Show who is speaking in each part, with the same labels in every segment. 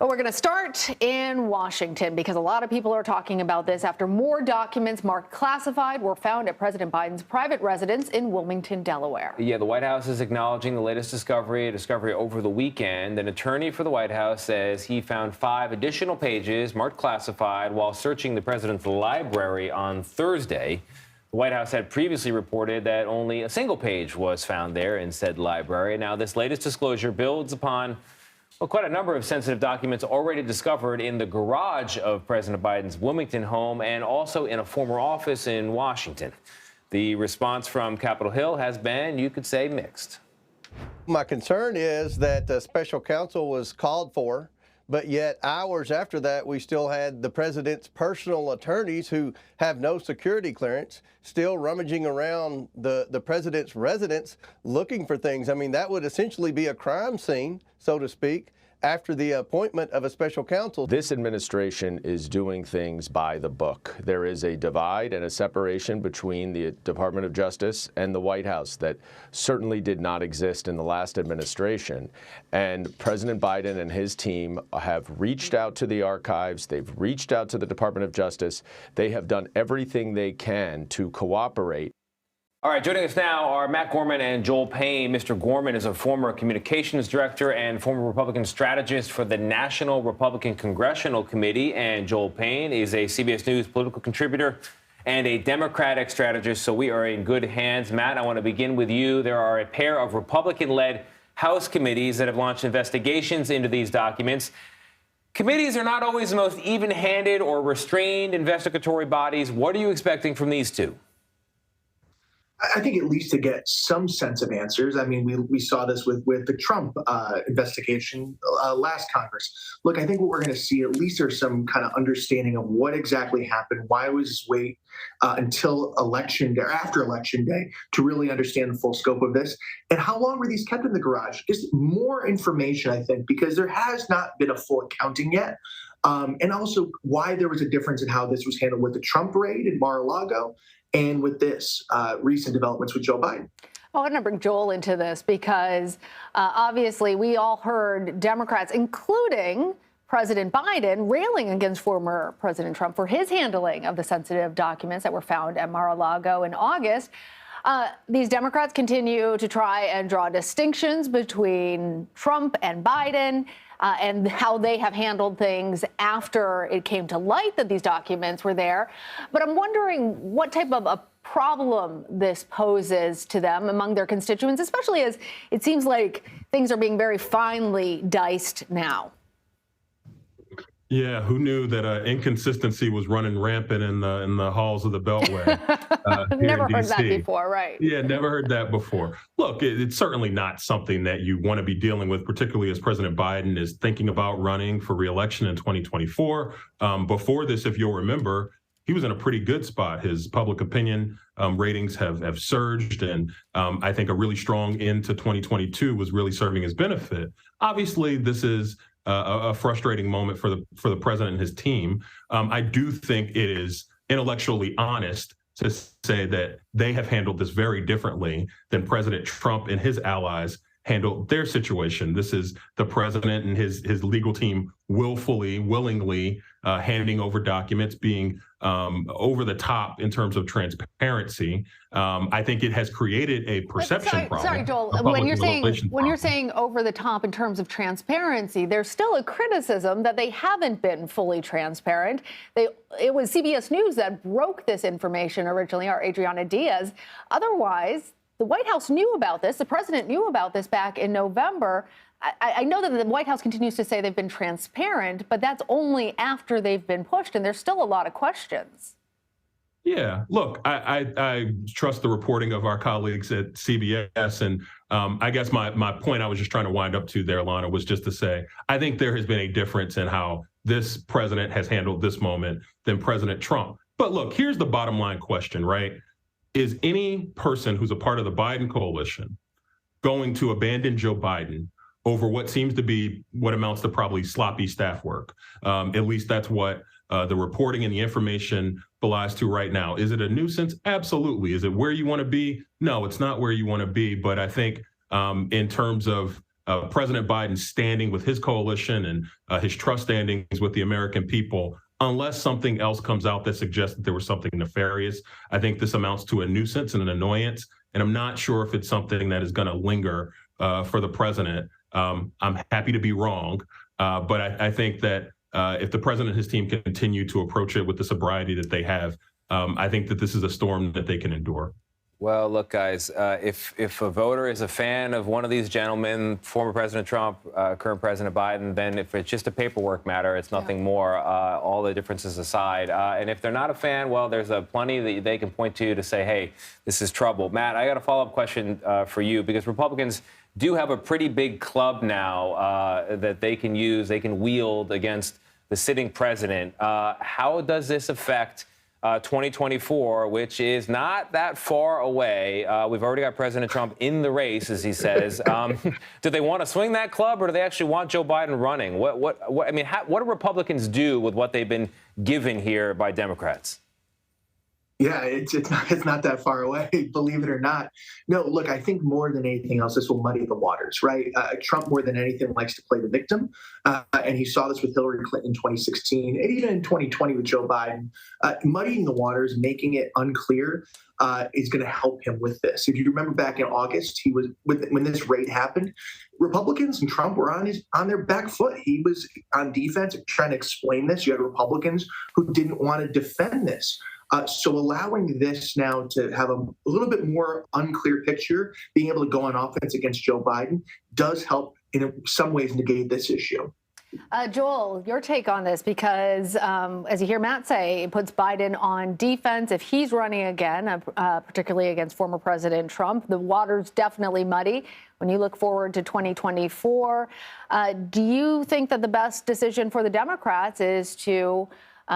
Speaker 1: But we're going to start in Washington because a lot of people are talking about this after more documents marked classified were found at President Biden's private residence in Wilmington, Delaware.
Speaker 2: Yeah, the White House is acknowledging the latest discovery over the weekend. An attorney for the White House says he found 5 additional pages marked classified while searching the president's library on Thursday. The White House had previously reported that only a single page was found there in said library. Now, this latest disclosure builds upon quite a number of sensitive documents already discovered in the garage of President Biden's Wilmington home and also in a former office in Washington. The response from Capitol Hill has been, you could say, mixed.
Speaker 3: My concern is that the special counsel was called for, but yet hours after that, we still had the president's personal attorneys who have no security clearance still rummaging around the president's residence looking for things. I mean, that would essentially be a crime scene, so to speak, after the appointment of a special counsel.
Speaker 4: This administration is doing things by the book. There is a divide and a separation between the Department of Justice and the White House that certainly did not exist in the last administration. And President Biden and his team have reached out to the archives. They've reached out to the Department of Justice. They have done everything they can to cooperate.
Speaker 2: All right, joining us now are Matt Gorman and Joel Payne. Mr. Gorman is a former communications director and former Republican strategist for the National Republican Congressional Committee. And Joel Payne is a CBS News political contributor and a Democratic strategist. So we are in good hands. Matt, I want to begin with you. There are a pair of Republican-led House committees that have launched investigations into these documents. Committees are not always the most even-handed or restrained investigatory bodies. What are you expecting from these two?
Speaker 5: I think at least to get some sense of answers. I mean, we saw this with the Trump investigation last Congress. Look, I think what we're going to see, at least there's some kind of understanding of what exactly happened. Why was this wait until election day, or after election day, to really understand the full scope of this? And how long were these kept in the garage? Just more information, I think, because there has not been a full accounting yet. And also why there was a difference in how this was handled with the Trump raid in Mar-a-Lago and with this recent developments with Joe Biden.
Speaker 1: I want to bring Joel into this because obviously we all heard Democrats, including President Biden, railing against former President Trump for his handling of the sensitive documents that were found at Mar-a-Lago in August. These Democrats continue to try and draw distinctions between Trump and Biden and how they have handled things after it came to light that these documents were there. But I'm wondering what type of a problem this poses to them among their constituents, especially as it seems like things are being very finely diced now.
Speaker 6: Yeah, who knew that inconsistency was running rampant in the halls of the Beltway?
Speaker 1: Never heard that before, right?
Speaker 6: Yeah, never heard that before. Look, it's certainly not something that you want to be dealing with, particularly as President Biden is thinking about running for re-election in 2024. Before this, if you'll remember, he was in a pretty good spot. His public opinion ratings have surged, and I think a really strong end to 2022 was really serving his benefit. Obviously, this is a frustrating moment for the president and his team. I do think it is intellectually honest to say that they have handled this very differently than President Trump and his allies handled their situation. This is the president and his legal team willingly handing over documents, being over the top in terms of transparency. I think it has created a perception problem.
Speaker 1: Sorry, Joel. When you're saying over the top in terms of transparency, there's still a criticism that they haven't been fully transparent. It was CBS News that broke this information originally, our Adriana Diaz. Otherwise, the White House knew about this. The president knew about this back in November. I know that the White House continues to say they've been transparent, but that's only after they've been pushed, and there's still a lot of questions.
Speaker 6: Yeah, look, I trust the reporting of our colleagues at CBS, and I guess my point I was just trying to wind up to there, Lana, was just to say, I think there has been a difference in how this president has handled this moment than President Trump. But look, here's the bottom line question, right? Is any person who's a part of the Biden coalition going to abandon Joe Biden over what seems to be what amounts to probably sloppy staff work? At least that's what the reporting and the information belies to right now. Is it a nuisance? Absolutely. Is it where you want to be? No, it's not where you want to be. But I think in terms of President Biden standing with his coalition and his trust standings with the American people, unless something else comes out that suggests that there was something nefarious. I think this amounts to a nuisance and an annoyance, and I'm not sure if it's something that is going to linger for the president. I'm happy to be wrong, but I think that if the president and his team continue to approach it with the sobriety that they have, I think that this is a storm that they can endure.
Speaker 2: Well, look, guys, if a voter is a fan of one of these gentlemen, former President Trump, current President Biden, then if it's just a paperwork matter, it's nothing more, all the differences aside. And if they're not a fan, well, there's plenty that they can point to say, hey, this is trouble. Matt, I got a follow-up question for you, because Republicans do have a pretty big club now that they can use, they can wield against the sitting president. How does this affect 2024, which is not that far away? We've already got President Trump in the race, as he says. Do they want to swing that club, or do they actually want Joe Biden running? What do Republicans do with what they've been given here by Democrats?
Speaker 5: Yeah, it's not that far away, believe it or not. No, look, I think more than anything else, this will muddy the waters, right? Trump, more than anything, likes to play the victim. And he saw this with Hillary Clinton in 2016, and even in 2020 with Joe Biden. Muddying the waters, making it unclear, is going to help him with this. If you remember back in August, when this raid happened, Republicans and Trump were on their back foot. He was on defense trying to explain this. You had Republicans who didn't want to defend this. So allowing this now to have a little bit more unclear picture, being able to go on offense against Joe Biden, does help in some ways negate this issue.
Speaker 1: Joel, your take on this, because as you hear Matt say, it puts Biden on defense. If he's running again, particularly against former President Trump, the water's definitely muddy. When you look forward to 2024, do you think that the best decision for the Democrats is to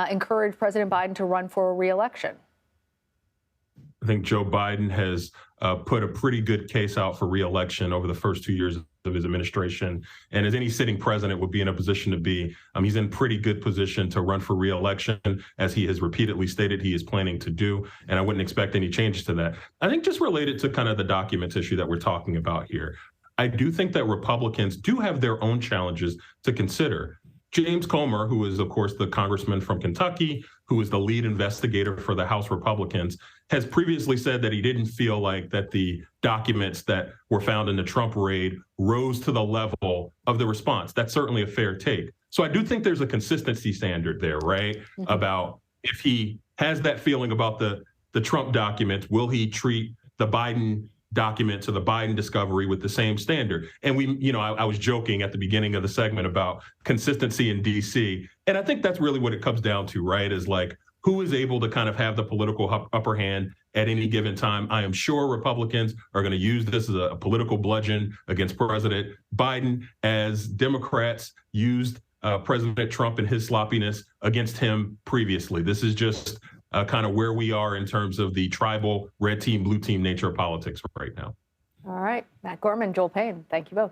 Speaker 1: encourage President Biden to run for re-election?
Speaker 6: I think Joe Biden has put a pretty good case out for re-election over the first 2 years of his administration. And as any sitting president would be in a position to be, he's in pretty good position to run for re-election, as he has repeatedly stated he is planning to do. And I wouldn't expect any changes to that. I think just related to kind of the documents issue that we're talking about here, I do think that Republicans do have their own challenges to consider. James Comer, who is, of course, the congressman from Kentucky, who is the lead investigator for the House Republicans, has previously said that he didn't feel like that the documents that were found in the Trump raid rose to the level of the response. That's certainly a fair take. So I do think there's a consistency standard there, right? Mm-hmm. About if he has that feeling about the Trump documents, will he treat the Biden documents or the Biden discovery with the same standard? And I was joking at the beginning of the segment about consistency in DC. And I think that's really what it comes down to, right? Is like, who is able to kind of have the political upper hand at any given time? I am sure Republicans are going to use this as a political bludgeon against President Biden, as Democrats used President Trump and his sloppiness against him previously. This is just kind of where we are in terms of the tribal red team, blue team nature of politics right now.
Speaker 1: All right. Matt Gorman, Joel Payne, thank you both.